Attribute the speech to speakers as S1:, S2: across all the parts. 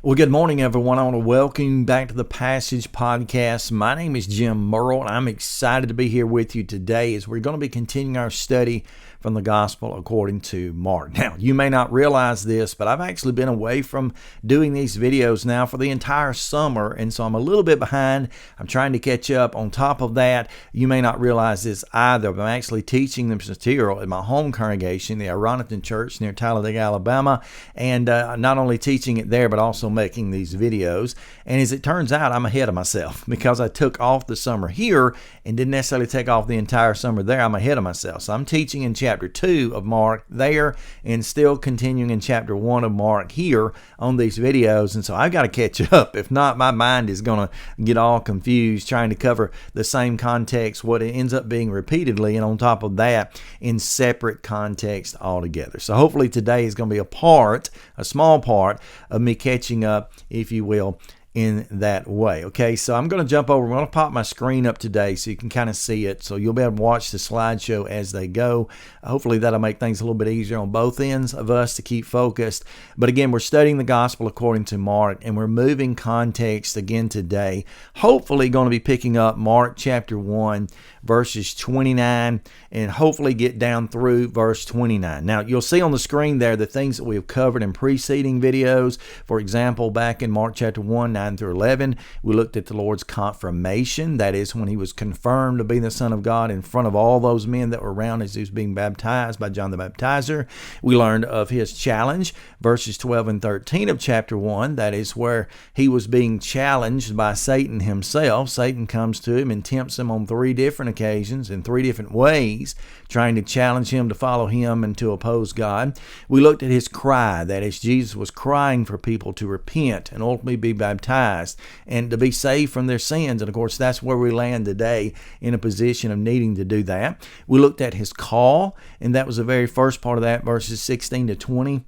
S1: Well, good morning, everyone. I want to welcome you back to the Passage Podcast. My name is Jim Merle, and I'm excited to be here with you today as we're going to be continuing our study from the Gospel according to Mark. Now, you may not realize this, but I've actually been away from doing these videos now for the entire summer, and so I'm a little bit behind. I'm trying to catch up. On top of that, you may not realize this either, but I'm actually teaching this material at my home congregation, the Ironton Church near Talladega, Alabama, and not only teaching it there, but also making these videos. And as it turns out, I'm ahead of myself because I took off the summer here and didn't necessarily take off the entire summer there. I'm ahead of myself. So I'm teaching in chapter 2 of Mark there and still continuing in chapter 1 of Mark here on these videos. And so I've got to catch up. If not, my mind is going to get all confused trying to cover the same context, what it ends up being repeatedly, and on top of that, in separate context altogether. So hopefully today is going to be a small part of me catching up, if you will, in that way. Okay, so I'm going to jump over. I'm going to pop my screen up today so you can kind of see it. So you'll be able to watch the slideshow as they go. Hopefully that'll make things a little bit easier on both ends of us to keep focused. But again, we're studying the Gospel according to Mark, and we're moving context again today. Hopefully going to be picking up Mark chapter 1, verses 29, and hopefully get down through verse 29. Now, you'll see on the screen there the things that we have covered in preceding videos. For example, back in Mark chapter 1, 9 through 11, we looked at the Lord's confirmation. That is when he was confirmed to be the Son of God in front of all those men that were around as he was being baptized by John the Baptizer. We learned of his challenge, verses 12 and 13 of chapter 1. That is where he was being challenged by Satan himself. Satan comes to him and tempts him on 3 different occasions in 3 different ways, trying to challenge him to follow him and to oppose God. We looked at his cry, that is, Jesus was crying for people to repent and ultimately be baptized and to be saved from their sins. And of course, that's where we land today, in a position of needing to do that. We looked at his call, and that was the very first part of that, verses 16 to 20.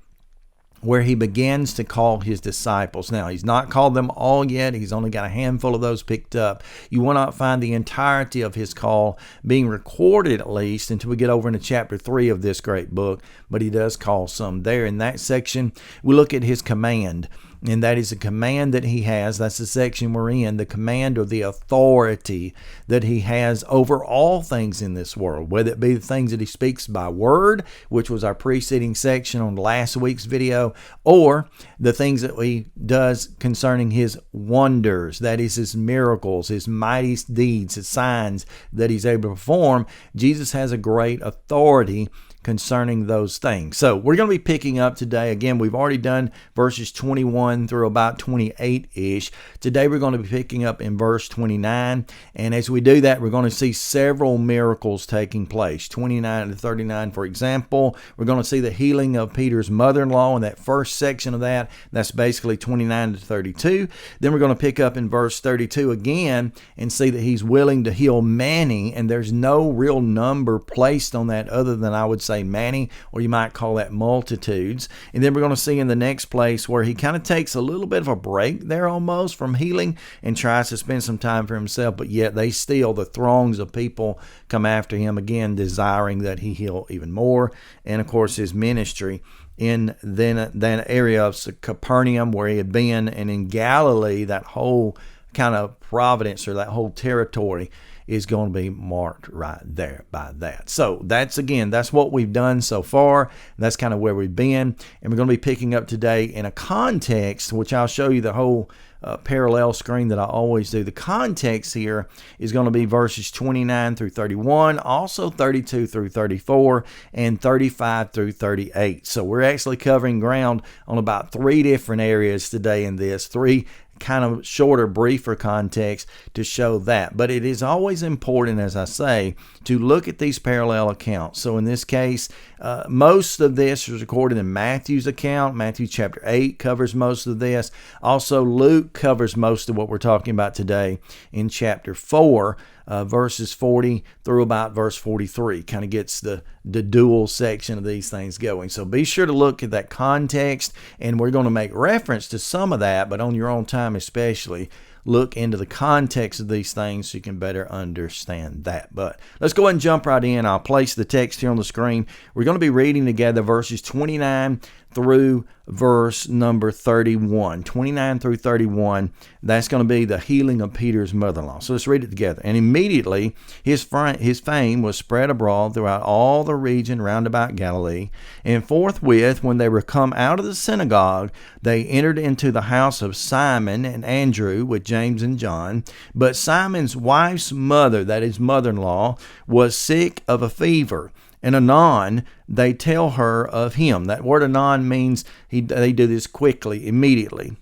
S1: Where he begins to call his disciples. Now, he's not called them all yet. He's only got a handful of those picked up. You will not find the entirety of his call being recorded, at least, until we get over into chapter 3 of this great book. But he does call some there. In that section, we look at his command. And that is a command that he has. That's the section we're in, the command or the authority that he has over all things in this world, whether it be the things that he speaks by word, which was our preceding section on last week's video, or the things that he does concerning his wonders, that is his miracles, his mighty deeds, his signs that he's able to perform. Jesus has a great authority concerning those things. So we're going to be picking up today. Again, we've already done verses 21 through about 28-ish. Today we're going to be picking up in verse 29. And as we do that, we're going to see several miracles taking place. 29 to 39, for example, we're going to see the healing of Peter's mother-in-law in that first section of that. That's basically 29 to 32. Then we're going to pick up in verse 32 again and see that he's willing to heal many. And there's no real number placed on that other than, I would say, many, or you might call that multitudes. And then we're going to see in the next place where he kind of takes a little bit of a break there almost from healing and tries to spend some time for himself, but yet the throngs of people come after him again, desiring that he heal even more. And of course, his ministry in that area of Capernaum where he had been, and in Galilee, that whole kind of providence or that whole territory is going to be marked right there by that. So that's what we've done so far. That's kind of where we've been. And we're going to be picking up today in a context, which I'll show you the whole parallel screen that I always do. The context here is going to be verses 29 through 31, also 32 through 34, and 35 through 38. So we're actually covering ground on about 3 different areas today in this, 3 kind of shorter, briefer context to show that. But it is always important, as I say, to look at these parallel accounts. So in this case, most of this is recorded in Matthew's account. Matthew chapter 8 covers most of this. Also, Luke covers most of what we're talking about today in chapter 4. Verses 40 through about verse 43 kind of gets the dual section of these things going. So be sure to look at that context, and we're going to make reference to some of that, but on your own time especially, look into the context of these things so you can better understand that. But let's go ahead and jump right in. I'll place the text here on the screen. We're going to be reading together verses 29 through verse number 31, 29 through 31. That's going to be the healing of Peter's mother-in-law. So let's read it together. And immediately his fame was spread abroad throughout all the region round about Galilee. And forthwith, when they were come out of the synagogue, they entered into the house of Simon and Andrew with James and John. But Simon's wife's mother, that is mother-in-law, was sick of a fever. And anon, they tell her of him. That word anon means they do this quickly, immediately,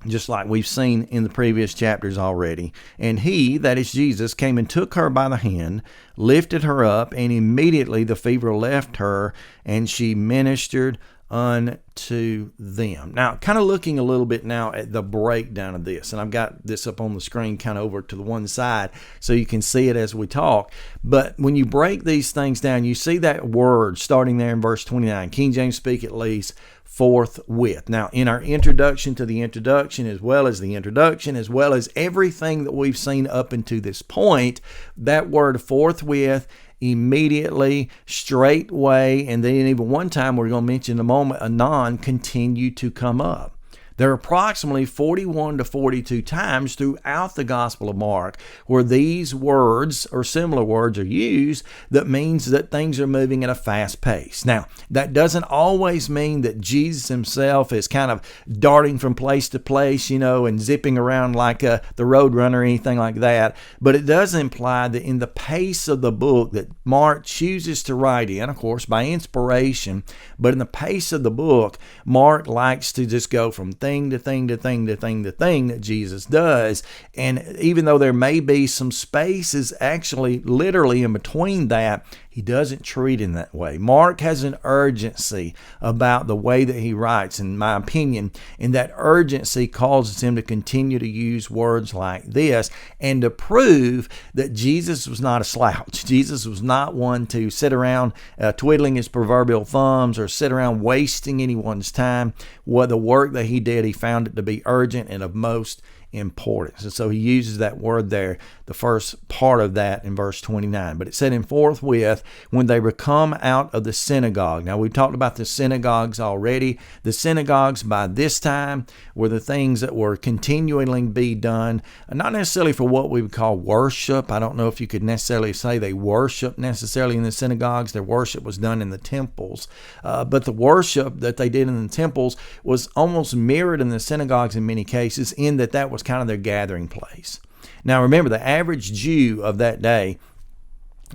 S1: just like we've seen in the previous chapters already. And he, that is Jesus, came and took her by the hand, lifted her up, and immediately the fever left her, and she ministered unto them. Now, kind of looking a little bit now at the breakdown of this, and I've got this up on the screen kind of over to the one side so you can see it as we talk. But when you break these things down, you see that word starting there in verse 29. King James speak at least forthwith. Now, in our introduction to the introduction, as well as the introduction, as well as everything that we've seen up until this point, that word forthwith, immediately, straightway, and then even one time we're going to mention in a moment, anon, continue to come up. There are approximately 41 to 42 times throughout the Gospel of Mark where these words or similar words are used that means that things are moving at a fast pace. Now, that doesn't always mean that Jesus himself is kind of darting from place to place, and zipping around like the Roadrunner or anything like that. But it does imply that in the pace of the book that Mark chooses to write in, of course, by inspiration, but in the pace of the book, Mark likes to just go from thing to thing to thing to thing to thing that Jesus does. And even though there may be some spaces actually literally in between that, he doesn't treat in that way. Mark has an urgency about the way that he writes, in my opinion, and that urgency causes him to continue to use words like this and to prove that Jesus was not a slouch. Jesus was not one to sit around twiddling his proverbial thumbs or sit around wasting anyone's time. The work that he did, he found it to be urgent and of most importance. And so he uses that word there, the first part of that in verse 29. But it said, in forthwith, when they were come out of the synagogue. Now, we've talked about the synagogues already. The synagogues by this time were the things that were continually be done, not necessarily for what we would call worship. I don't know if you could necessarily say they worship necessarily in the synagogues. Their worship was done in the temples. But the worship that they did in the temples was almost mirrored in the synagogues in many cases, in that was kind of their gathering place. Now remember, the average Jew of that day,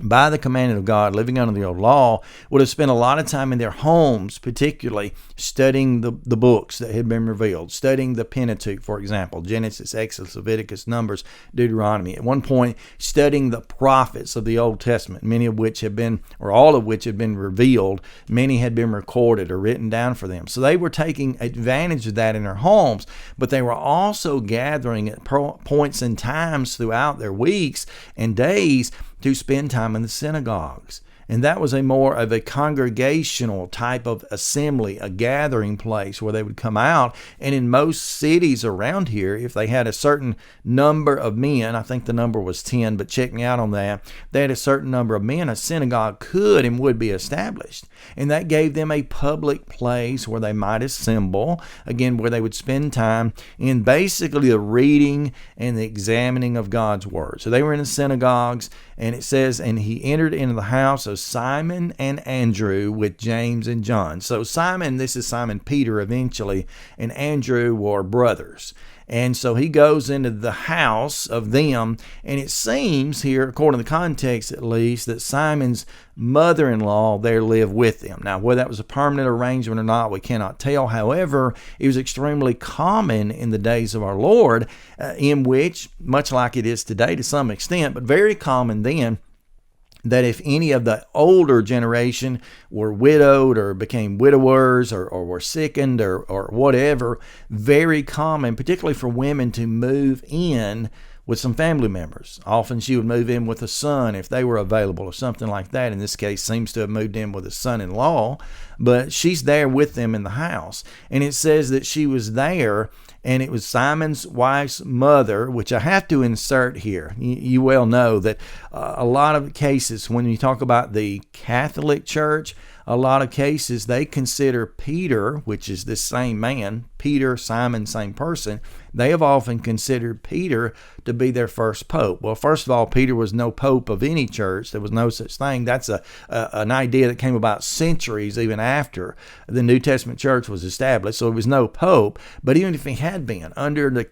S1: by the commandment of God, living under the old law, would have spent a lot of time in their homes, particularly studying the books that had been revealed, studying the Pentateuch, for example, Genesis, Exodus, Leviticus, Numbers, Deuteronomy. At one point, studying the prophets of the Old Testament, many of which have been, or all of which have been revealed. Many had been recorded or written down for them. So they were taking advantage of that in their homes, but they were also gathering at points and times throughout their weeks and days to spend time in the synagogues. And that was a more of a congregational type of assembly, a gathering place where they would come out. And in most cities around here, if they had a certain number of men, I think the number was 10, but check me out on that, they had a certain number of men, a synagogue could and would be established. And that gave them a public place where they might assemble, again, where they would spend time in basically the reading and the examining of God's Word. So they were in the synagogues, and it says, and he entered into the house of Simon and Andrew with James and John. So Simon, this is Simon Peter eventually, and Andrew were brothers. And so he goes into the house of them, and it seems here, according to the context at least, that Simon's mother-in-law there lived with them. Now, whether that was a permanent arrangement or not, we cannot tell. However, it was extremely common in the days of our Lord, in which, much like it is today to some extent, but very common then, that if any of the older generation were widowed or became widowers or were sickened or whatever, very common, particularly for women, to move in with some family members. Often she would move in with a son if they were available or something like that. In this case, seems to have moved in with a son-in-law, but she's there with them in the house. And it says that she was there, and it was Simon's wife's mother, which I have to insert here. You well know that a lot of cases when you talk about the Catholic Church, a lot of cases they consider Peter, which is this same man, Peter, Simon, same person, they have often considered Peter to be their first pope. Well, first of all, Peter was no pope of any church. There was no such thing. That's an idea that came about centuries even after the New Testament church was established. So it was no pope. But even if he had been, under the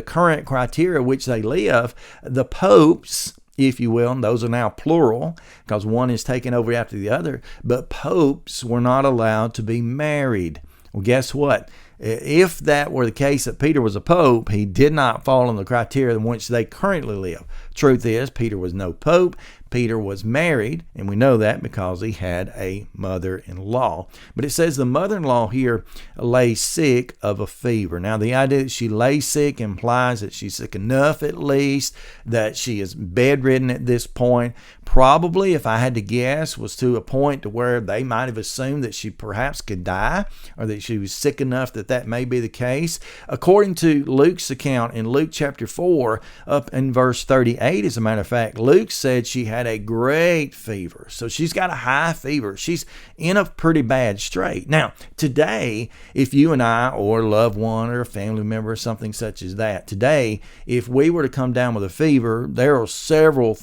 S1: current criteria which they live, the popes, if you will, and those are now plural because one is taken over after the other, but popes were not allowed to be married. Well, guess what? If that were the case that Peter was a pope, he did not fall in the criteria in which they currently live. Truth is, Peter was no pope. Peter was married, and we know that because he had a mother-in-law. But it says the mother-in-law here lay sick of a fever. Now, the idea that she lay sick implies that she's sick enough, at least, that she is bedridden at this point. Probably, if I had to guess, was to a point to where they might have assumed that she perhaps could die, or that she was sick enough that may be the case. According to Luke's account in Luke chapter 4, up in verse 38, as a matter of fact, Luke said she had a great fever. So she's got a high fever. She's in a pretty bad strait. Now, today, if you and I or a loved one or a family member or something such as that, today, if we were to come down with a fever, there are several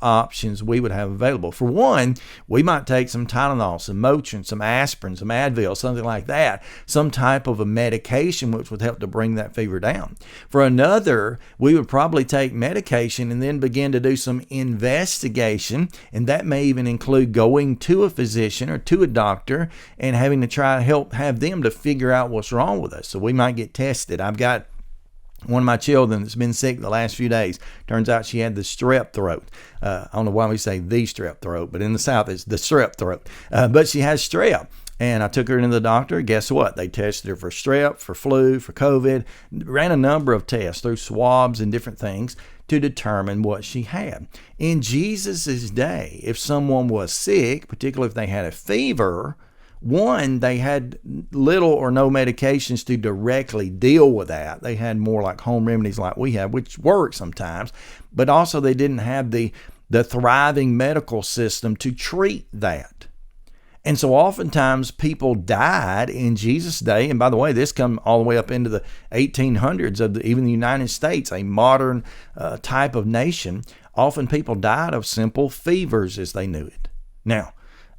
S1: options we would have available. For one, we might take some Tylenol, some Motrin, some aspirin, some Advil, something like that, some type of a medication which would help to bring that fever down. For another, we would probably take medication and then begin to do some investigation, and that may even include going to a physician or to a doctor and having to try to have them to figure out what's wrong with us. So we might get tested. I've got one of my children that's been sick the last few days. Turns out she had the strep throat. I don't know why we say the strep throat, but in the South it's the strep throat. But she has strep. And I took her into the doctor. Guess what? They tested her for strep, for flu, for COVID, ran a number of tests through swabs and different things to determine what she had. In Jesus' day, if someone was sick, particularly if they had a fever, one, they had little or no medications to directly deal with that. They had more like home remedies like we have, which work sometimes, but also they didn't have the thriving medical system to treat that. And so oftentimes people died in Jesus' day. And by the way, this come all the way up into the 1800s of even the United States, a modern type of nation. Often people died of simple fevers as they knew it. Now,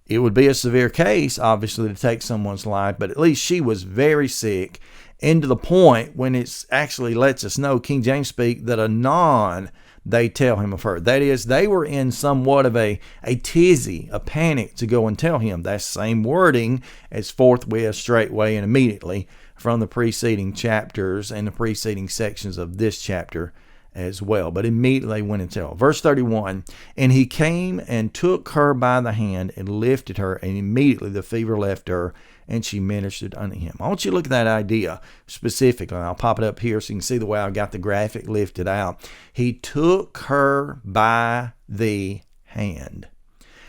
S1: it would be a severe case, obviously, to take someone's life, but at least she was very sick, and to the point when it actually lets us know, King James speak, that anon they tell him of her. That is, they were in somewhat of a tizzy, a panic to go and tell him. That's the same wording as forthwith, straightway, and immediately from the preceding chapters and the preceding sections of this chapter as well. But immediately went and tell. Verse 31, and he came and took her by the hand and lifted her, and immediately the fever left her, and she ministered unto him. I want you to look at that idea specifically. I'll pop it up here so you can see the way I got the graphic lifted out. He took her by the hand.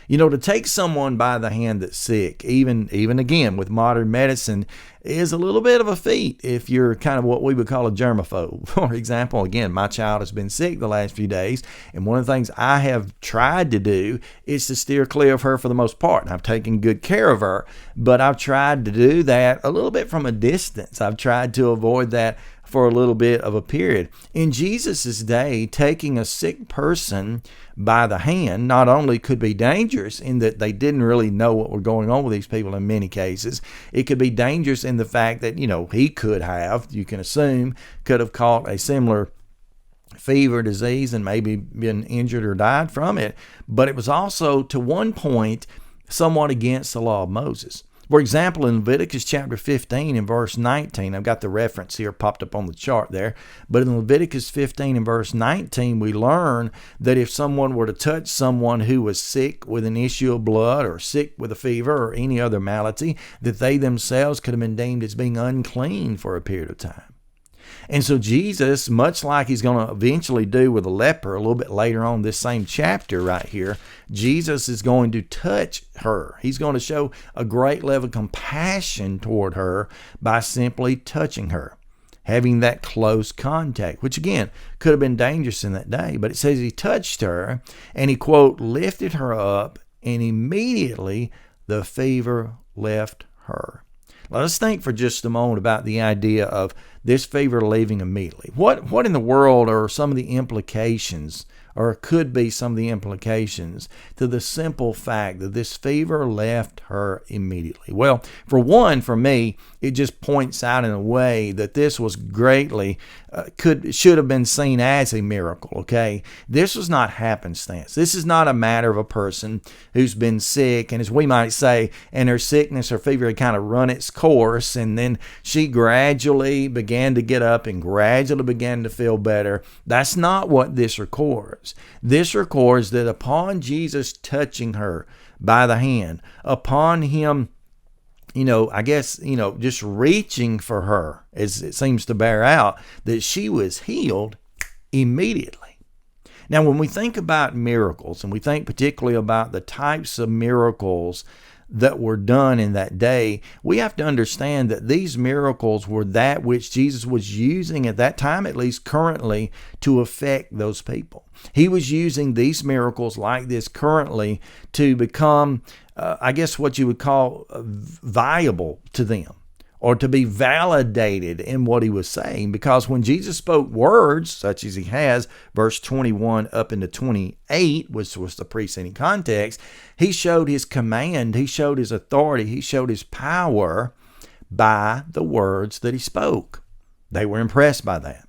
S1: You know, to take someone by the hand that's sick, even again with modern medicine, is a little bit of a feat if you're kind of what we would call a germaphobe. For example, again, my child has been sick the last few days, and one of the things I have tried to do is to steer clear of her for the most part. And I've taken good care of her, but I've tried to do that a little bit from a distance. I've tried to avoid that for a little bit of a period. In Jesus' day, taking a sick person by the hand not only could be dangerous in that they didn't really know what was going on with these people in many cases, it could be dangerous in the fact that, he could have, you can assume, could have caught a similar fever disease and maybe been injured or died from it. But it was also, to one point, somewhat against the law of Moses. For example, in Leviticus chapter 15 and verse 19, I've got the reference here popped up on the chart there, but in Leviticus 15 and verse 19, we learn that if someone were to touch someone who was sick with an issue of blood or sick with a fever or any other malady, that they themselves could have been deemed as being unclean for a period of time. And so Jesus, much like he's going to eventually do with a leper a little bit later on this same chapter right here, Jesus is going to touch her. He's going to show a great level of compassion toward her by simply touching her, having that close contact, which again could have been dangerous in that day. But it says he touched her and he, quote, lifted her up, and immediately the fever left her. Now, let's think for just a moment about the idea of this fever leaving immediately. What in the world are some of the implications, or could be some of the implications, to the simple fact that this fever left her immediately? Well, for one, for me, it just points out in a way that this was greatly, should have been seen as a miracle, okay? This was not happenstance. This is not a matter of a person who's been sick, and as we might say, and her sickness or fever had kind of run its course, and then she gradually began to get up and gradually began to feel better. That's not what this records. This records that upon Jesus touching her by the hand, upon him just reaching for her, as it seems to bear out, that she was healed immediately. Now, when we think about miracles, and we think particularly about the types of miracles that were done in that day, we have to understand that these miracles were that which Jesus was using at that time, at least currently, to affect those people. He was using these miracles like this currently to become, what you would call viable to them, or to be validated in what he was saying. Because when Jesus spoke words, such as he has, verse 21 up into 28, which was the preceding context, he showed his command, he showed his authority, he showed his power by the words that he spoke. They were impressed by that.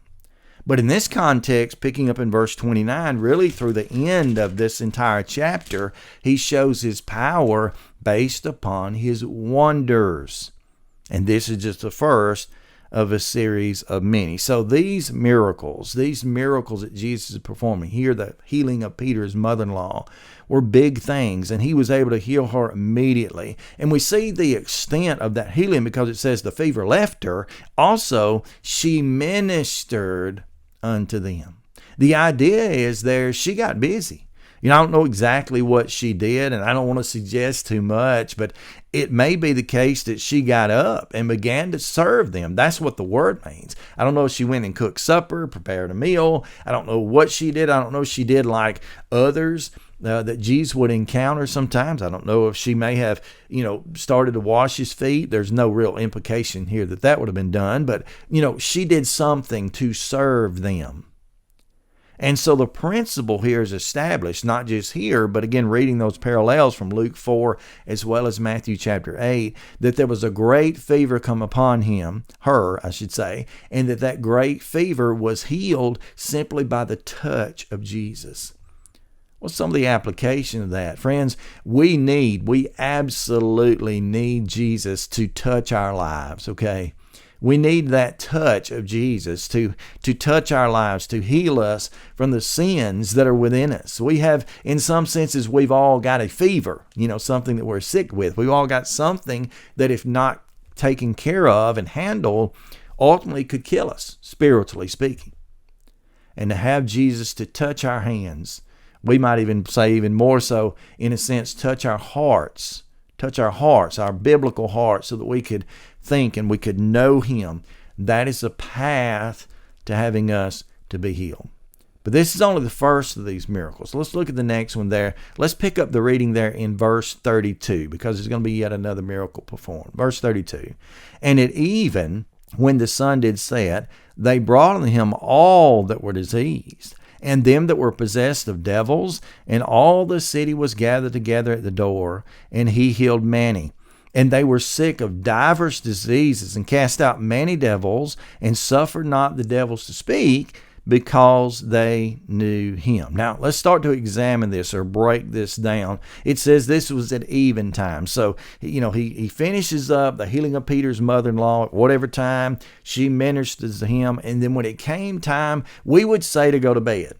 S1: But in this context, picking up in verse 29, really through the end of this entire chapter, he shows his power based upon his wonders. And this is just the first of a series of many. So these miracles that Jesus is performing here, the healing of Peter's mother-in-law, were big things, and he was able to heal her immediately. And we see the extent of that healing because it says the fever left her. Also, she ministered unto them. The idea is there, she got busy. I don't know exactly what she did, and I don't want to suggest too much, but it may be the case that she got up and began to serve them. That's what the word means. I don't know if she went and cooked supper, prepared a meal. I don't know what she did. I don't know if she did like others that Jesus would encounter sometimes. I don't know if she may have, started to wash his feet. There's no real implication here that would have been done, but, she did something to serve them. And so the principle here is established, not just here, but again, reading those parallels from Luke 4 as well as Matthew chapter 8, that there was a great fever come upon her, and that great fever was healed simply by the touch of Jesus. What's some of the application of that? Friends, we absolutely need Jesus to touch our lives, okay? We need that touch of Jesus to touch our lives, to heal us from the sins that are within us. We have, in some senses, we've all got a fever, something that we're sick with. We've all got something that if not taken care of and handled, ultimately could kill us, spiritually speaking. And to have Jesus to touch our hands, we might even say even more so, in a sense, touch our hearts, our biblical hearts, so that we could think and we could know him. That is the path to having us to be healed. But this is only the first of these miracles. Let's look at the next one there. Let's pick up the reading there in verse 32, because there's going to be yet another miracle performed. Verse 32. And at even, when the sun did set, they brought unto him all that were diseased, and them that were possessed of devils, and all the city was gathered together at the door, and he healed many. And they were sick of divers diseases, and cast out many devils, and suffered not the devils to speak, because they knew him. Now, let's start to examine this or break this down. It says this was at eventime. So, he finishes up the healing of Peter's mother-in-law at whatever time she ministers to him. And then when it came time, we would say to go to bed.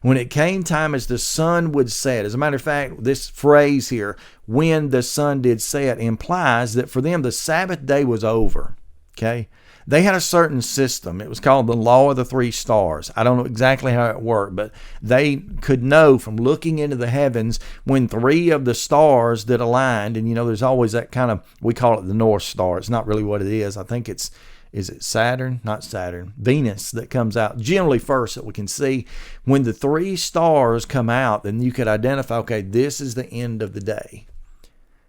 S1: When it came time as the sun would set. As a matter of fact, this phrase here, when the sun did set, implies that for them the Sabbath day was over. Okay? They had a certain system. It was called the law of the three stars. I don't know exactly how it worked, but they could know from looking into the heavens when three of the stars that aligned, and there's always that kind of, we call it the North Star. It's not really what it is. I think is it Saturn? Not Saturn. Venus that comes out generally first that we can see. When the three stars come out, then you could identify, okay, this is the end of the day.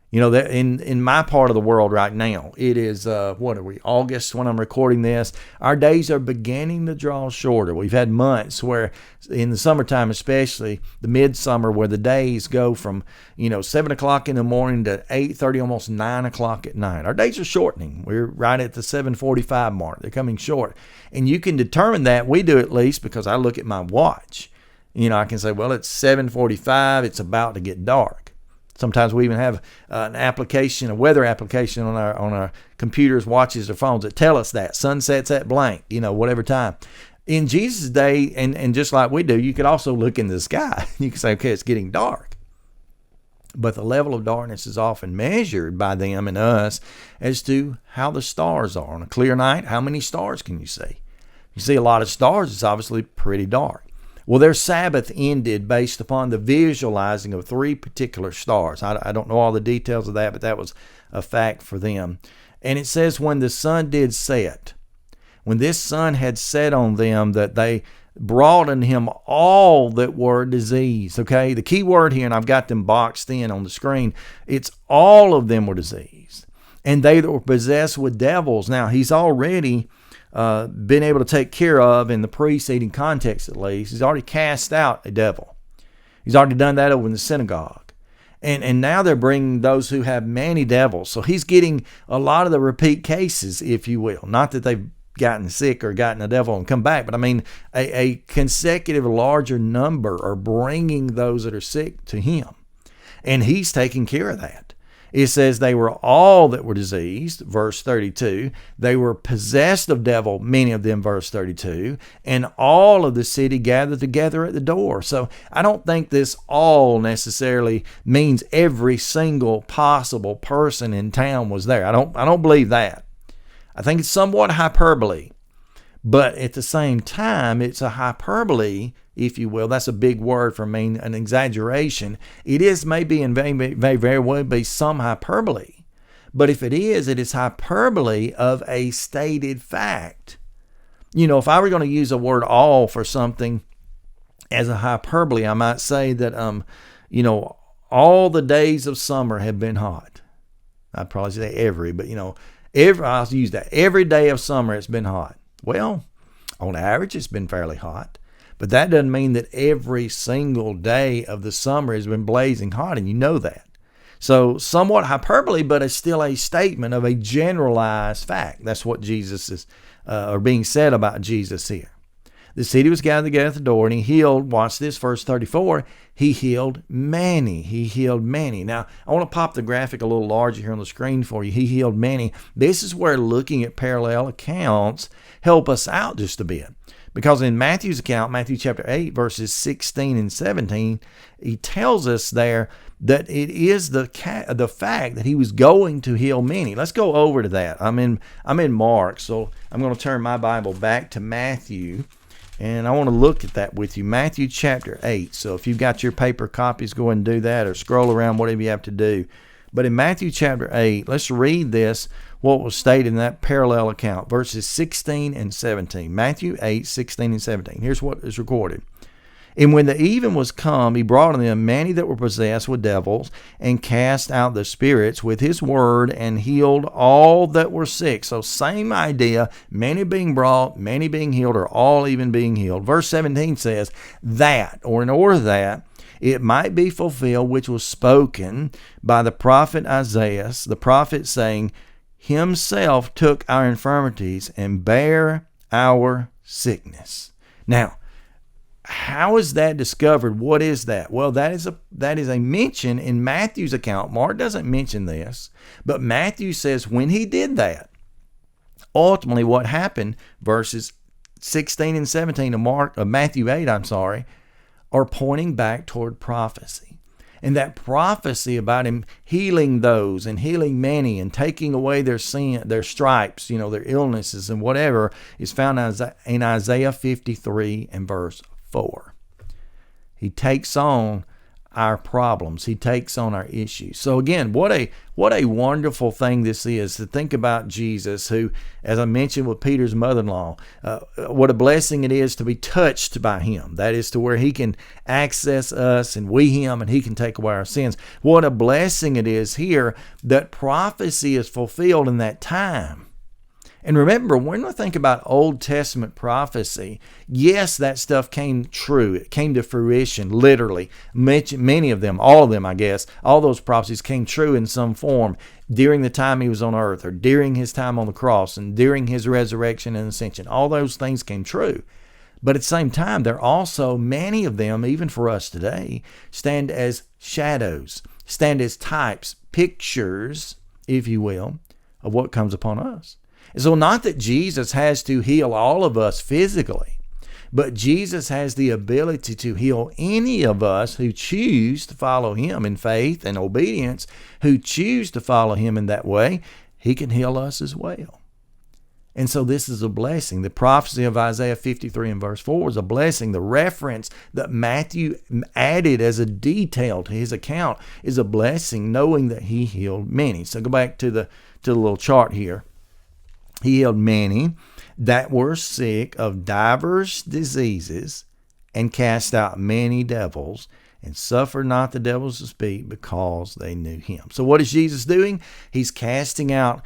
S1: That in my part of the world right now, it is, what are we, August when I'm recording this. Our days are beginning to draw shorter. We've had months where, in the summertime especially, the midsummer, where the days go from, 7 o'clock in the morning to 8:30, almost 9 o'clock at night. Our days are shortening. We're right at the 7:45 mark. They're coming short. And you can determine that. We do, at least, because I look at my watch. I can say, well, it's 7:45. It's about to get dark. Sometimes we even have an application, a weather application on our computers, watches, or phones that tell us that sunsets at blank, whatever time. In Jesus' day, and just like we do, you could also look in the sky. You can say, okay, it's getting dark. But the level of darkness is often measured by them and us as to how the stars are. On a clear night, how many stars can you see? You see a lot of stars, it's obviously pretty dark. Well, their Sabbath ended based upon the visualizing of 3 particular stars. I don't know all the details of that, but that was a fact for them. And it says, when the sun did set, when this sun had set on them, that they brought unto him all that were diseased. Okay, the key word here, and I've got them boxed in on the screen, it's all of them were diseased. And they that were possessed with devils. Now, he's already been able to take care of, in the preceding context at least, he's already cast out a devil. He's already done that over in the synagogue. And now they're bringing those who have many devils. So he's getting a lot of the repeat cases, if you will. Not that they've gotten sick or gotten a devil and come back, but I mean a consecutive larger number are bringing those that are sick to him. And he's taking care of that. It says they were all that were diseased, verse 32. They were possessed of devil, many of them, verse 32. And all of the city gathered together at the door. So I don't think this all necessarily means every single possible person in town was there. I don't believe that. I think it's somewhat hyperbole. But at the same time, it's a hyperbole, if you will. That's a big word for me, an exaggeration. It is maybe and very well be some hyperbole. But if it is hyperbole of a stated fact. If I were going to use a word all for something as a hyperbole, I might say that, all the days of summer have been hot. I'd probably say every, but, I'll use that. Every day of summer it's been hot. Well, on average, it's been fairly hot, but that doesn't mean that every single day of the summer has been blazing hot, and you know that. So somewhat hyperbole, but it's still a statement of a generalized fact. That's what Jesus is, or being said about Jesus here. The city was gathered together at the door, and he healed, watch this, verse 34, he healed many. He healed many. Now, I want to pop the graphic a little larger here on the screen for you. He healed many. This is where looking at parallel accounts help us out just a bit. Because in Matthew's account, Matthew chapter 8, verses 16 and 17, he tells us there that it is the fact that he was going to heal many. Let's go over to that. I'm in Mark, so I'm going to turn my Bible back to Matthew. And I want to look at that with you. Matthew chapter 8. So if you've got your paper copies, go ahead and do that, or scroll around, whatever you have to do. But in Matthew chapter 8, let's read this, what was stated in that parallel account, verses 16 and 17. Matthew 8, 16 and 17. Here's what is recorded. And when the even was come, he brought unto them many that were possessed with devils, and cast out the spirits with his word, and healed all that were sick. So same idea, many being brought, many being healed, or all even being healed. Verse 17 says, that, or in order that, it might be fulfilled, which was spoken by the prophet Isaiah, the prophet saying, himself took our infirmities and bare our sickness. Now, how is that discovered? What is that? Well, that is a mention in Matthew's account. Mark doesn't mention this, but Matthew says when he did that, ultimately what happened, verses 16 and 17 of Matthew 8, are pointing back toward prophecy. And that prophecy about him healing those and healing many and taking away their sin, their stripes, their illnesses and whatever, is found in Isaiah 53 and verse 4. He takes on our problems. He takes on our issues. So again, what a wonderful thing this is to think about Jesus, who, as I mentioned with Peter's mother-in-law, what a blessing it is to be touched by him. That is to where he can access us and we him, and he can take away our sins. What a blessing it is here that prophecy is fulfilled in that time. And remember, when we think about Old Testament prophecy, yes, that stuff came true. It came to fruition, literally. Many of them, all of them, I guess, all those prophecies came true in some form during the time he was on earth, or during his time on the cross, and during his resurrection and ascension. All those things came true. But at the same time, there are also many of them, even for us today, stand as shadows, stand as types, pictures, if you will, of what comes upon us. So not that Jesus has to heal all of us physically, but Jesus has the ability to heal any of us who choose to follow him in faith and obedience, who choose to follow him in that way. He can heal us as well. And so this is a blessing. The prophecy of Isaiah 53 and verse 4 is a blessing. The reference that Matthew added as a detail to his account is a blessing, knowing that he healed many. So go back to the little chart here. He healed many that were sick of divers diseases, and cast out many devils, and suffered not the devils to speak, because they knew him. So what is Jesus doing? He's casting out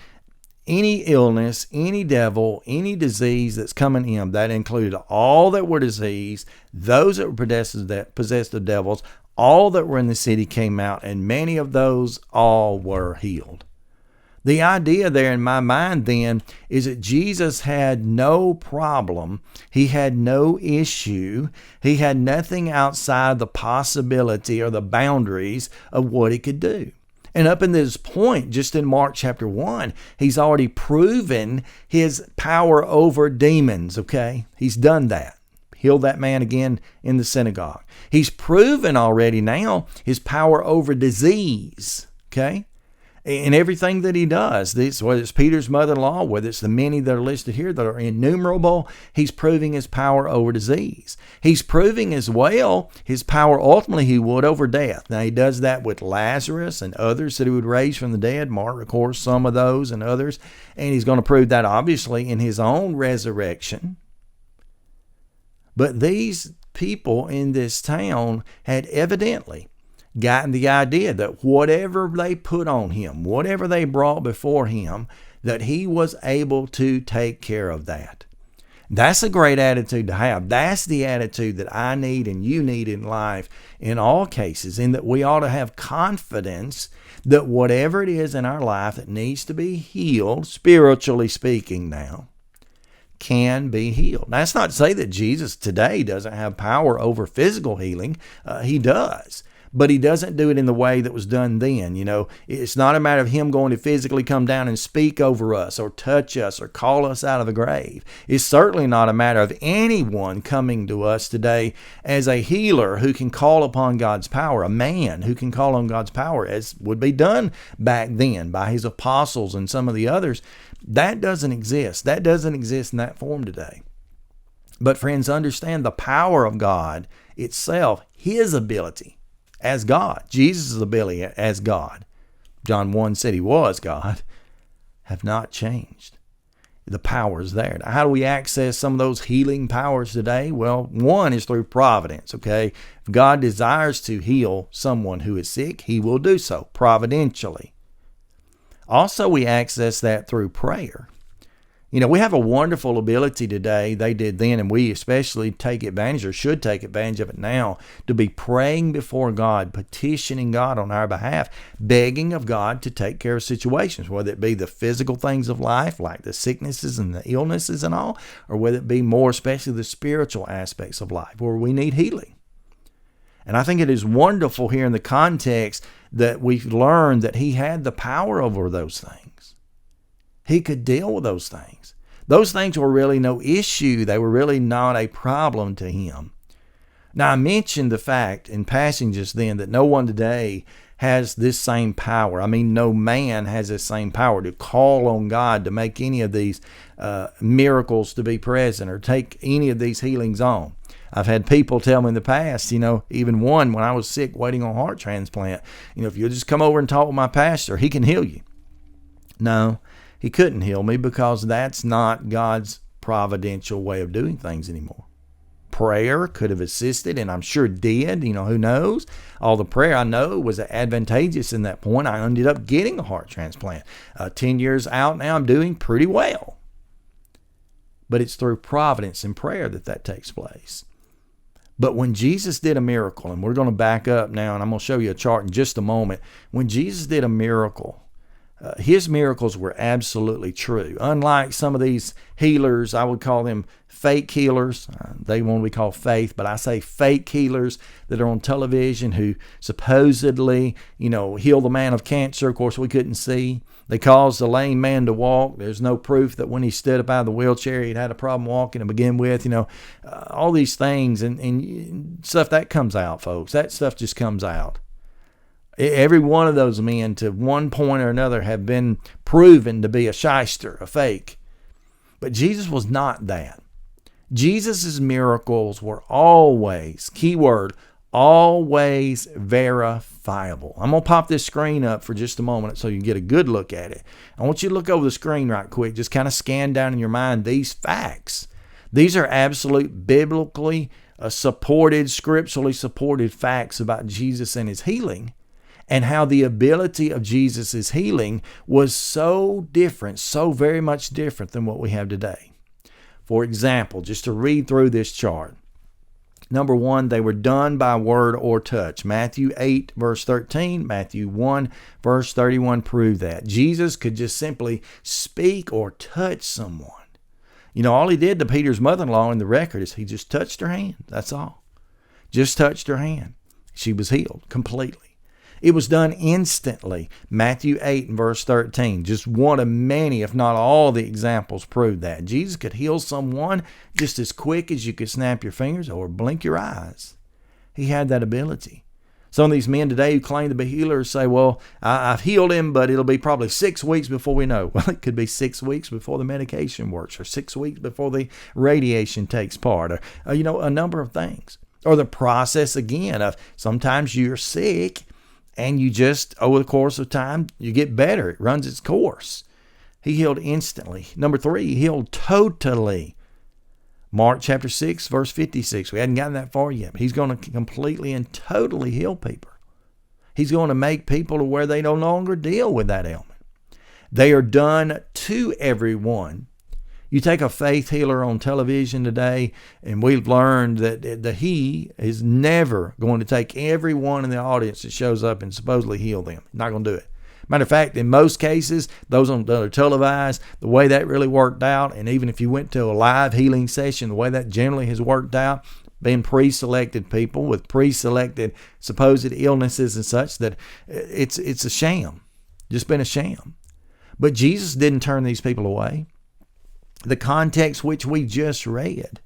S1: any illness, any devil, any disease that's coming in. That included all that were diseased, those that were possessed of devils, all that were in the city came out, and many of those all were healed. The idea there in my mind then is that Jesus had no problem. He had no issue. He had nothing outside the possibility or the boundaries of what he could do. And up in this point, just in Mark chapter 1, he's already proven his power over demons, okay? He's done that. Healed that man again in the synagogue. He's proven already now his power over disease, okay? In everything that he does, whether it's Peter's mother-in-law, whether it's the many that are listed here that are innumerable, he's proving his power over disease. He's proving as well his power ultimately he would over death. Now he does that with Lazarus and others that he would raise from the dead. Mark records some of those and others. And he's going to prove that obviously in his own resurrection. But these people in this town had evidently gotten the idea that whatever they put on him, whatever they brought before him, that he was able to take care of that. That's a great attitude to have. That's the attitude that I need and you need in life in all cases, in that we ought to have confidence that whatever it is in our life that needs to be healed, spiritually speaking now, can be healed. Now, that's not to say that Jesus today doesn't have power over physical healing. He does. But he doesn't do it in the way that was done then. You know, it's not a matter of him going to physically come down and speak over us or touch us or call us out of the grave. It's certainly not a matter of anyone coming to us today as a healer who can call upon God's power, a man who can call on God's power, as would be done back then by his apostles and some of the others. That doesn't exist. That doesn't exist in that form today. But friends, understand the power of God itself, his ability as God, Jesus' ability as God, John 1 said he was God, have not changed. The power is there. Now, how do we access some of those healing powers today? Well, one is through providence, okay? If God desires to heal someone who is sick, he will do so providentially. Also, we access that through prayer. You know, we have a wonderful ability today, they did then, and we especially take advantage or should take advantage of it now, to be praying before God, petitioning God on our behalf, begging of God to take care of situations, whether it be the physical things of life, like the sicknesses and the illnesses and all, or whether it be more especially the spiritual aspects of life where we need healing. And I think it is wonderful here in the context that we've learned that he had the power over those things. He could deal with those things. Those things were really no issue. They were really not a problem to him. Now, I mentioned the fact in passing just then that no one today has this same power. I mean, no man has this same power to call on God to make any of these miracles to be present or take any of these healings on. I've had people tell me in the past, even one when I was sick waiting on heart transplant, if you'll just come over and talk with my pastor, he can heal you. No, he couldn't heal me because that's not God's providential way of doing things anymore. Prayer could have assisted, and I'm sure did. Who knows? All the prayer I know was advantageous in that point. I ended up getting a heart transplant. 10 years out now, I'm doing pretty well. But it's through providence and prayer that takes place. But when Jesus did a miracle, and we're going to back up now, and I'm going to show you a chart in just a moment. When Jesus did a miracle, his miracles were absolutely true. Unlike some of these healers, I would call them fake healers. They want to be called faith, but I say fake healers that are on television who supposedly, heal the man of cancer. Of course, we couldn't see. They caused the lame man to walk. There's no proof that when he stood up out of the wheelchair, he'd had a problem walking to begin with. All these things and stuff that comes out, folks. That stuff just comes out. Every one of those men, to one point or another, have been proven to be a shyster, a fake. But Jesus was not that. Jesus' miracles were always, keyword, always verifiable. I'm going to pop this screen up for just a moment so you can get a good look at it. I want you to look over the screen right quick. Just kind of scan down in your mind these facts. These are absolute biblically supported, scripturally supported facts about Jesus and his healing, and how the ability of Jesus' healing was so different, so very much different than what we have today. For example, just to read through this chart. Number one, they were done by word or touch. Matthew 8, verse 13, Matthew 1, verse 31 prove that. Jesus could just simply speak or touch someone. All he did to Peter's mother-in-law in the record is he just touched her hand. That's all. Just touched her hand. She was healed completely. It was done instantly. Matthew 8 and verse 13. Just one of many, if not all, the examples prove that. Jesus could heal someone just as quick as you could snap your fingers or blink your eyes. He had that ability. Some of these men today who claim to be healers say, well, I've healed him, but it'll be probably 6 weeks before we know. Well, it could be 6 weeks before the medication works, or 6 weeks before the radiation takes part, or a number of things. Or the process, again, of sometimes you're sick, and you just, over the course of time, you get better. It runs its course. He healed instantly. Number 3, he healed totally. Mark chapter 6, verse 56. We hadn't gotten that far yet. But he's going to completely and totally heal people. He's going to make people to where they no longer deal with that ailment. They are done to everyone. You take a faith healer on television today, and we've learned that he is never going to take everyone in the audience that shows up and supposedly heal them. Not going to do it. Matter of fact, in most cases, those that are televised, the way that really worked out, and even if you went to a live healing session, the way that generally has worked out, being pre-selected people with pre-selected supposed illnesses and such, that it's a sham. Just been a sham. But Jesus didn't turn these people away. The context which we just read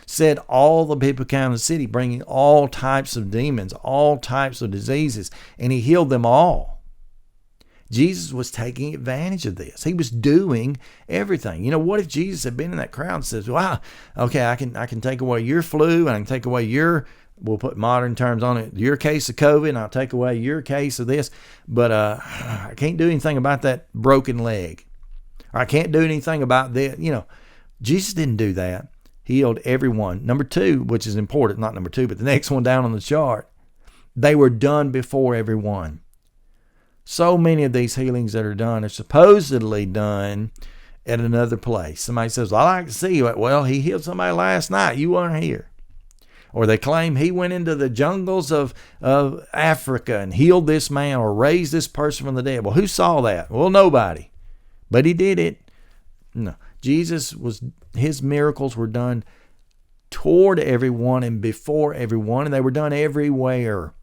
S1: said all the people came to the city bringing all types of demons, all types of diseases, and he healed them all. Jesus was taking advantage of this. He was doing everything. What if Jesus had been in that crowd and says, wow, okay, I can take away your flu, and I can take away we'll put modern terms on it, your case of COVID, and I'll take away your case of this, but I can't do anything about that broken leg. I can't do anything about that. Jesus didn't do that. He healed everyone. Number 2, which is important, not number 2, but the next one down on the chart, they were done before everyone. So many of these healings that are done are supposedly done at another place. Somebody says, well, I like to see you. Well, he healed somebody last night. You weren't here. Or they claim he went into the jungles of Africa and healed this man or raised this person from the dead. Well, who saw that? Well, nobody. But he did it. No, his miracles were done toward everyone and before everyone, and they were done everywhere.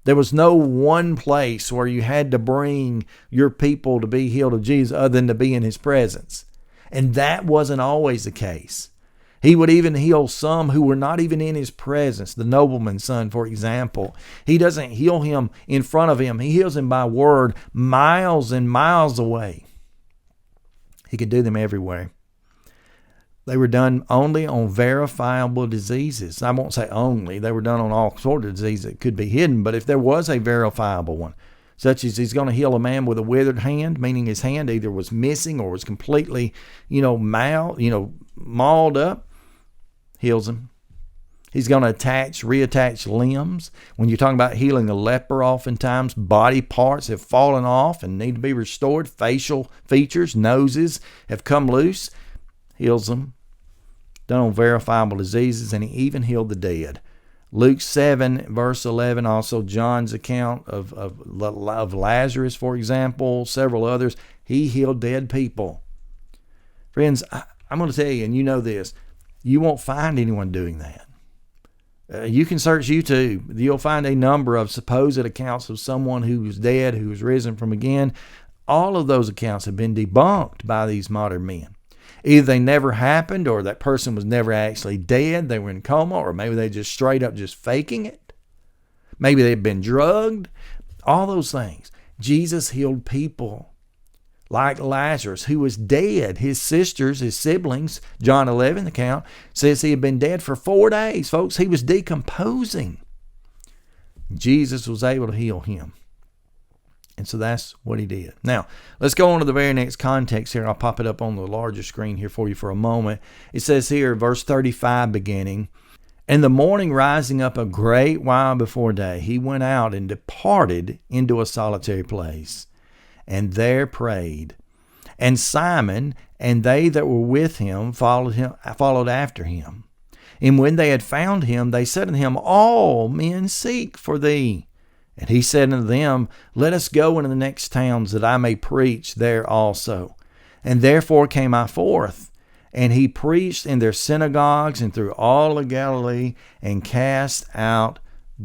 S1: There was no one place where you had to bring your people to be healed of Jesus other than to be in his presence. And that wasn't always the case. He would even heal some who were not even in his presence. The nobleman's son, for example. He doesn't heal him in front of him. He heals him by word miles and miles away. He could do them everywhere. They were done only on verifiable diseases. I won't say only. They were done on all sorts of diseases that could be hidden. But if there was a verifiable one, such as he's going to heal a man with a withered hand, meaning his hand either was missing or was completely, mauled up, heals him. He's going to reattach limbs. When you're talking about healing a leper, oftentimes body parts have fallen off and need to be restored. Facial features, noses have come loose. Heals them. Done on verifiable diseases, and he even healed the dead. Luke 7, verse 11, also John's account of Lazarus, for example, several others. He healed dead people. Friends, I'm going to tell you, and you know this, you won't find anyone doing that. You can search YouTube. You'll find a number of supposed accounts of someone who was dead, who was risen from again. All of those accounts have been debunked by these modern men. Either they never happened, or that person was never actually dead. They were in coma, or maybe they just straight up just faking it. Maybe they've been drugged. All those things. Jesus healed people like Lazarus, who was dead. His sisters, his siblings, John 11 account, says he had been dead for 4 days. Folks, he was decomposing. Jesus was able to heal him. And so that's what he did. Now, let's go on to the very next context here. I'll pop it up on the larger screen here for you for a moment. It says here, verse 35 beginning, "And the morning rising up a great while before day, he went out and departed into a solitary place, and there prayed. And Simon and they that were with him followed after him. And when they had found him, they said unto him, All men seek for thee. And he said unto them, Let us go into the next towns, that I may preach there also. And therefore came I forth. And he preached in their synagogues and through all of Galilee, and cast out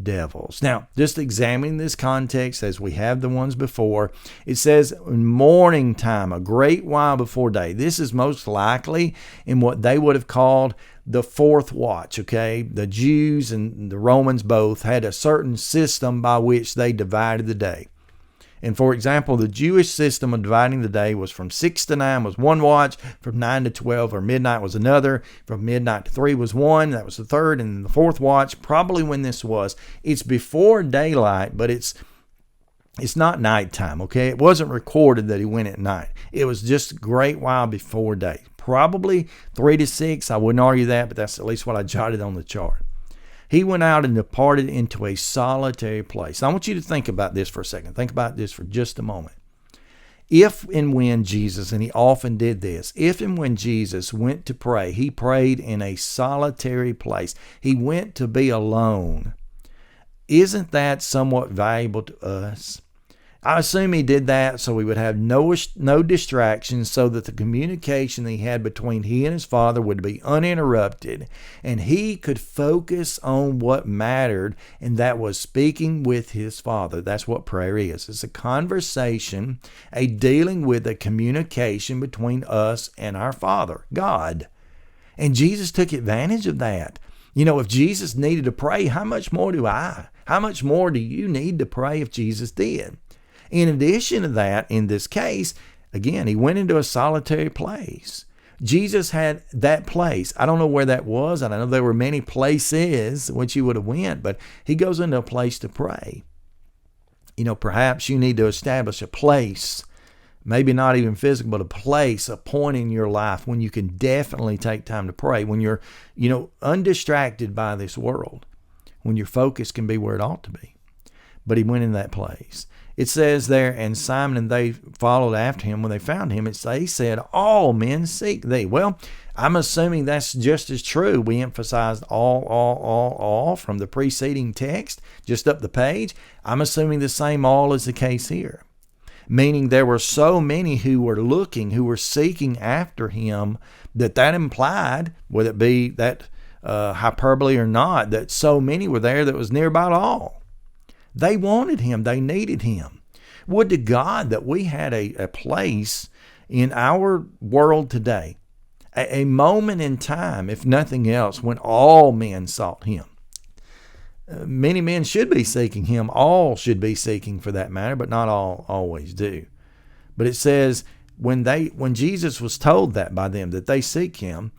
S1: devils." Now, just examining this context as we have the ones before, it says morning time, a great while before day. This is most likely in what they would have called the fourth watch, okay? The Jews and the Romans both had a certain system by which they divided the day. And for example, the Jewish system of dividing the day was from 6 to 9 was one watch, from 9 to 12 or midnight was another, from midnight to 3 was one, that was the third, and the fourth watch, probably when this was, it's before daylight, but it's not nighttime, okay? It wasn't recorded that he went at night. It was just a great while before day. Probably 3 to 6, I wouldn't argue that, but that's at least what I jotted on the chart. He went out and departed into a solitary place. I want you to think about this for a second. Think about this for just a moment. If and when Jesus, and he often did this, if and when Jesus went to pray, he prayed in a solitary place. He went to be alone. Isn't that somewhat valuable to us? I assume he did that so he would have no distractions, so that the communication that he had between he and his Father would be uninterrupted, and he could focus on what mattered, and that was speaking with his Father. That's what prayer is. It's a conversation, a dealing with a communication between us and our Father, God. And Jesus took advantage of that. You know, if Jesus needed to pray, how much more do I? How much more do you need to pray if Jesus did? In addition to that, in this case, again, he went into a solitary place. Jesus had that place. I don't know where that was. I know there were many places which he would have went, but he goes into a place to pray. You know, perhaps you need to establish a place, maybe not even physical, but a place, a point in your life when you can definitely take time to pray, when you're, undistracted by this world, when your focus can be where it ought to be. But he went in that place. It says there, and Simon and they followed after him. When they found him, he said, All men seek thee. Well, I'm assuming that's just as true. We emphasized all from the preceding text, just up the page. I'm assuming the same all is the case here. Meaning there were so many who were looking, who were seeking after him, that implied, whether it be that hyperbole or not, that so many were there that was near about all. They wanted him. They needed him. Would to God that we had a place in our world today, a moment in time, if nothing else, when all men sought him. Many men should be seeking him. All should be seeking, for that matter, but not all always do. But it says when Jesus was told that by them, that they seek him,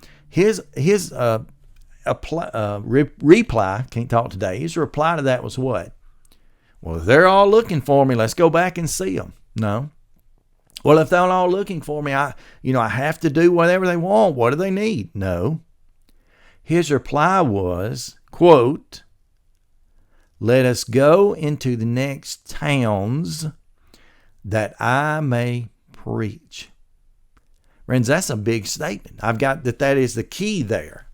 S1: reply, can't talk today, his reply to that was what? Well, if they're all looking for me, let's go back and see them. No. Well, if they're all looking for me, I have to do whatever they want. What do they need? No. His reply was, quote, let us go into the next towns that I may preach. Friends, that's a big statement. I've got that is the key there.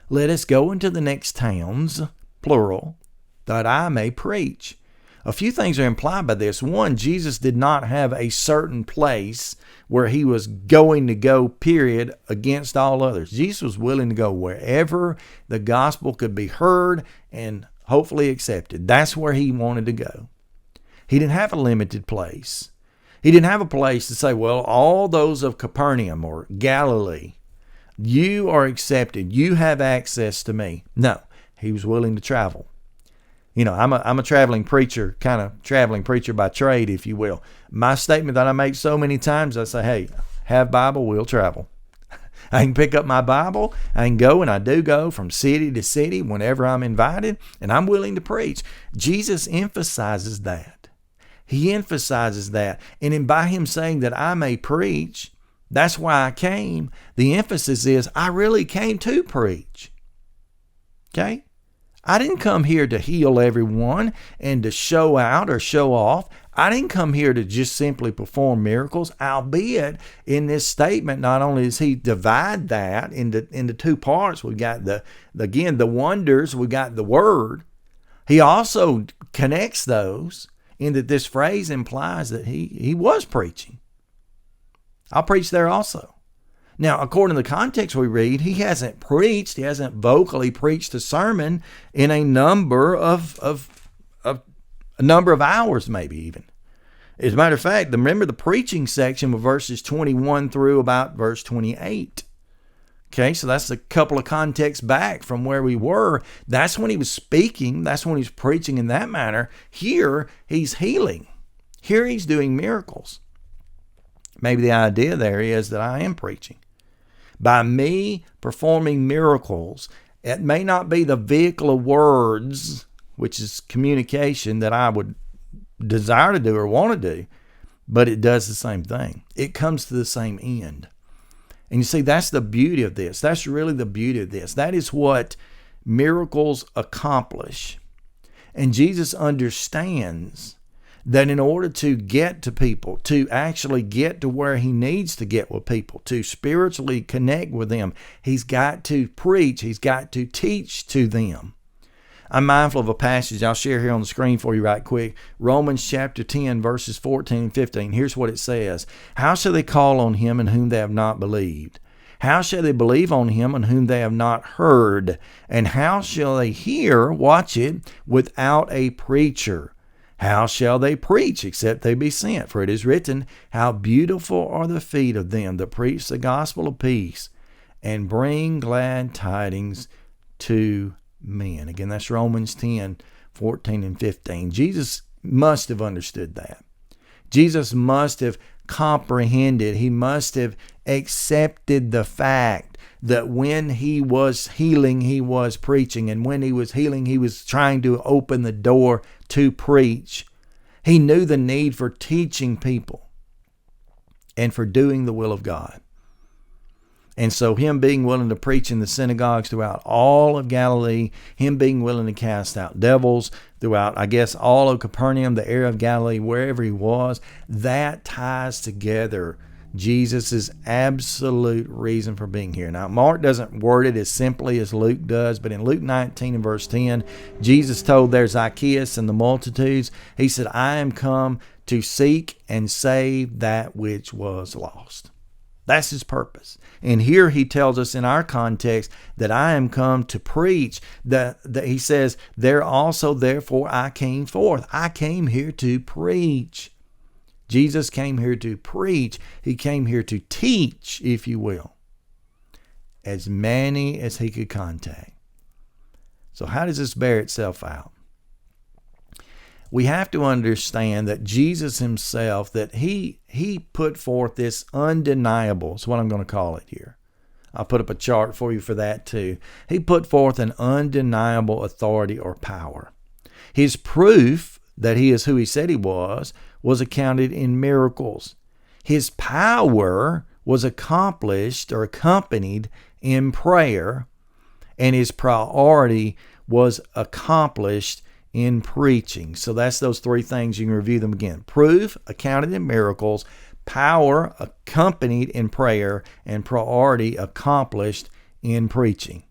S1: Let us go into the next towns, plural, that I may preach. A few things are implied by this. One, Jesus did not have a certain place where he was going to go, period, against all others. Jesus was willing to go wherever the gospel could be heard and hopefully accepted. That's where he wanted to go. He didn't have a limited place. He didn't have a place to say, well, all those of Capernaum or Galilee, you are accepted. You have access to me. No, he was willing to travel. I'm a traveling preacher, kind of traveling preacher by trade, if you will. My statement that I make so many times, I say, hey, have Bible, we'll travel. I can pick up my Bible, I can go, and I do go from city to city whenever I'm invited, and I'm willing to preach. Jesus emphasizes that. He emphasizes that. And by him saying that I may preach, that's why I came, the emphasis is I really came to preach. Okay? I didn't come here to heal everyone and to show out or show off. I didn't come here to just simply perform miracles, albeit in this statement, not only does he divide that into two parts, we got the wonders, we got the word. He also connects those in that this phrase implies that he was preaching. I'll preach there also. Now, according to the context we read, he hasn't vocally preached a sermon in a number of hours, maybe even. As a matter of fact, remember the preaching section with verses 21 through about verse 28. Okay, so that's a couple of contexts back from where we were. That's when he was speaking. That's when he's preaching in that manner. Here, he's healing. Here, he's doing miracles. Maybe the idea there is that I am preaching. By me performing miracles, it may not be the vehicle of words, which is communication, that I would desire to do or want to do, but it does the same thing. It comes to the same end. And you see, that's the beauty of this. That's really the beauty of this. That is what miracles accomplish. And Jesus understands that in order to get to people, to actually get to where he needs to get with people, to spiritually connect with them, he's got to preach, he's got to teach to them. I'm mindful of a passage I'll share here on the screen for you right quick. Romans chapter 10, verses 14 and 15. Here's what it says. How shall they call on him in whom they have not believed? How shall they believe on him in whom they have not heard? And how shall they hear, watch it, without a preacher? How shall they preach except they be sent? For it is written, how beautiful are the feet of them that preach the gospel of peace and bring glad tidings to men. Again, that's Romans 10, 14 and 15. Jesus must have understood that. Jesus must have comprehended. He must have accepted the fact that when he was healing, he was preaching. And when he was healing, he was trying to open the door to preach. He knew the need for teaching people and for doing the will of God. And so him being willing to preach in the synagogues throughout all of Galilee, him being willing to cast out devils throughout, I guess, all of Capernaum, the area of Galilee, wherever he was, that ties together Jesus' absolute reason for being here. Now, Mark doesn't word it as simply as Luke does, but in Luke 19 and verse 10, Jesus told there Zacchaeus and the multitudes, he said, I am come to seek and save that which was lost. That's his purpose. And here he tells us in our context that I am come to preach, that he says, there also, therefore, I came forth. I came here to preach. Jesus came here to preach. He came here to teach, if you will, as many as he could contact. So how does this bear itself out? We have to understand that Jesus himself, that he put forth this undeniable, is what I'm going to call it here, I'll put up a chart for you for that too. He put forth an undeniable authority or power. His proof that he is who he said he was accounted in miracles. His power was accomplished or accompanied in prayer, and his priority was accomplished in preaching. So that's those three things. You can review them again. Proof, accounted in miracles, power, accompanied in prayer, and priority, accomplished in preaching.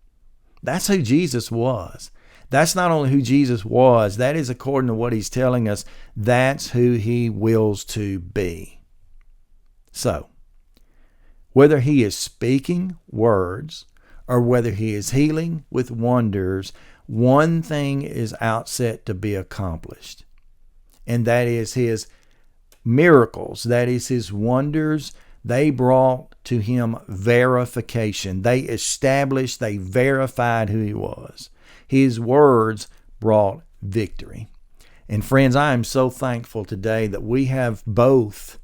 S1: That's who Jesus was. That's not only who Jesus was, that is according to what he's telling us, that's who he wills to be. So, whether he is speaking words or whether he is healing with wonders, one thing is outset to be accomplished, and that is his miracles, that is his wonders. They brought to him verification. They established, they verified who he was. His words brought victory. And friends, I am so thankful today that we have both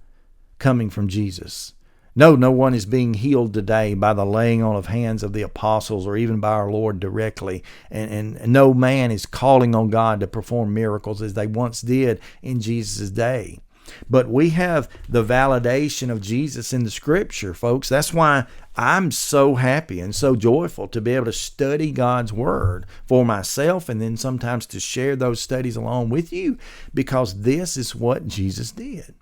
S1: coming from Jesus. No one is being healed today by the laying on of hands of the apostles or even by our Lord directly. And no man is calling on God to perform miracles as they once did in Jesus' day. But we have the validation of Jesus in the Scripture, folks. That's why I'm so happy and so joyful to be able to study God's Word for myself and then sometimes to share those studies along with you, because this is what Jesus did.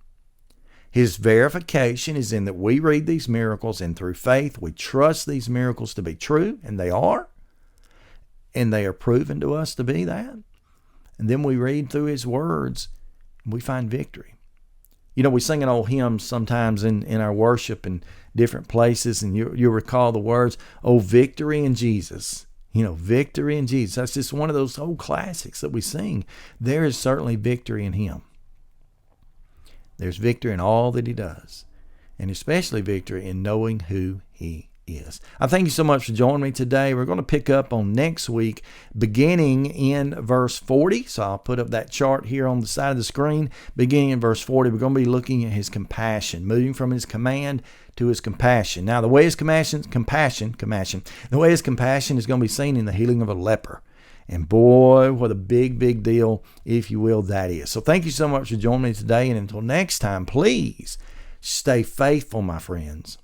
S1: His verification is in that we read these miracles, and through faith we trust these miracles to be true, and they are. And they are proven to us to be that. And then we read through his words and we find victory. You know, we sing an old hymn sometimes in our worship in different places, and you'll recall the words, "Oh, victory in Jesus." You know, victory in Jesus. That's just one of those old classics that we sing. There is certainly victory in him. There's victory in all that he does, and especially victory in knowing who he is. I thank you so much for joining me today. We're going to pick up on next week, beginning in verse 40. So I'll put up that chart here on the side of the screen. Beginning in verse 40, we're going to be looking at his compassion, moving from his command to his compassion. Now, the way his compassion is going to be seen in the healing of a leper. And boy, what a big deal, if you will, that is. So thank you so much for joining me today. And until next time, please stay faithful, my friends.